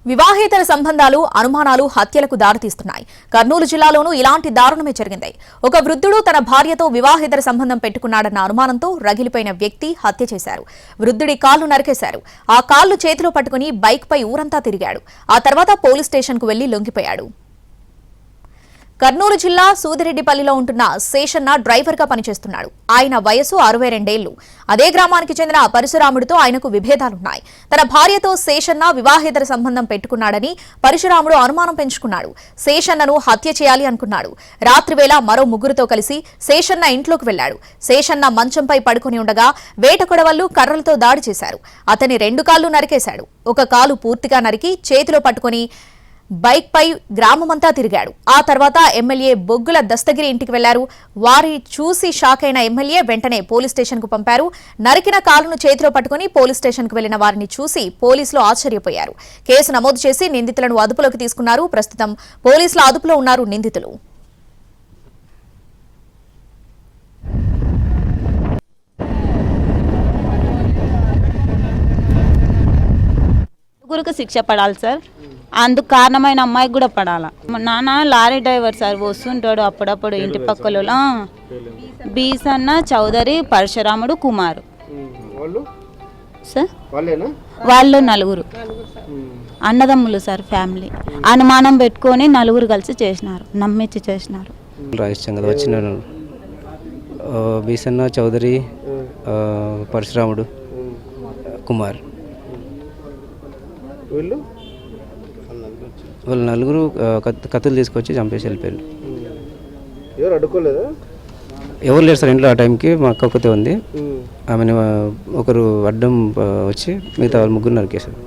వివాహేతర సంబంధాలు అనుమానాలు హత్యలకు దారితీస్తున్నాయి. కర్నూలు జిల్లాలోనూ ఇలాంటి దారుణమే జరిగింది. ఒక వృద్ధుడు తన భార్యతో వివాహేతర సంబంధం పెట్టుకున్నాడన్న అనుమానంతో రగిలిపోయిన వ్యక్తి హత్య చేశారు. వృద్ధుడి కాళ్లు నరికేశారు. ఆ కాళ్లు చేతిలో పట్టుకుని బైక్పై ఊరంతా తిరిగాడు. ఆ తర్వాత పోలీస్ స్టేషన్కు వెళ్లి లొంగిపోయాడు. కర్నూలు జిల్లా సూదిరెడ్డిపల్లిలో ఉంటున్న శేషన్న డ్రైవర్గా పనిచేస్తున్నాడు. ఆయన వయసు 62 ఏళ్లు. అదే గ్రామానికి చెందిన పరశురాముడితో ఆయనకు విభేదాలున్నాయి. తన భార్యతో శేషన్న వివాహేతర సంబంధం పెట్టుకున్నాడని పరశురాముడు అనుమానం పెంచుకున్నాడు. శేషన్నను హత్య చేయాలి అనుకున్నాడు. రాత్రివేళ మరో ముగ్గురితో కలిసి శేషన్న ఇంట్లోకి వెళ్లాడు. శేషన్న మంచంపై పడుకుని ఉండగా వేటకొడవళ్లు కర్రలతో దాడి చేశారు. అతని 2 కాళ్లు నరికేశాడు. ఒక కాలు పూర్తిగా నరికి చేతిలో పట్టుకుని బైక్పై గ్రామమంతా తిరిగాడు. ఆ తర్వాత ఎమ్మెల్యే బొగ్గుల దస్తగిరి ఇంటికి వెళ్లారు. వారి చూసి షాక్ అయిన ఎమ్మెల్యే వెంటనే పోలీస్ స్టేషన్కు పంపారు. నరికిన కాలును చేతిలో పట్టుకుని పోలీస్ స్టేషన్కు వెళ్లిన వారిని చూసి పోలీసులు ఆశ్చర్యపోయారు. కేసు నమోదు చేసి నిందితులను అదుపులోకి తీసుకున్నారు. ప్రస్తుతం పోలీసుల అదుపులో ఉన్నారు నిందితులు. ముగ్గురికి శిక్ష పడాలి సార్. అందుకు కారణమైన అమ్మాయికి కూడా పడాలా. నాన్న లారీ డ్రైవర్ సార్, వస్తుంటాడు అప్పుడప్పుడు ఇంటి పక్కలో. బీసన్న చౌదరి, పరశురాముడు, కుమారు సార్. వాళ్ళు 4 అన్నదమ్ములు సార్. ఫ్యామిలీ అనుమానం పెట్టుకొని 4 కలిసి చేసినారు, నమ్మించి చేసినారు. వచ్చిన బీసన్న చౌదరి, పరశురాముడు, కుమార్ వాళ్ళు 4 కత్తులు తీసుకొచ్చి చంపేసి వెళ్ళిపోయారు. ఎవరు అడ్డుకోలేదా? ఎవరు లేరు సార్ ఇంట్లో. ఆ టైంకి మా అక్క ఒక్కతే ఉంది. ఆమెను ఒకరు అడ్డం వచ్చి మిగతా వాళ్ళు 3 నరికేశారు.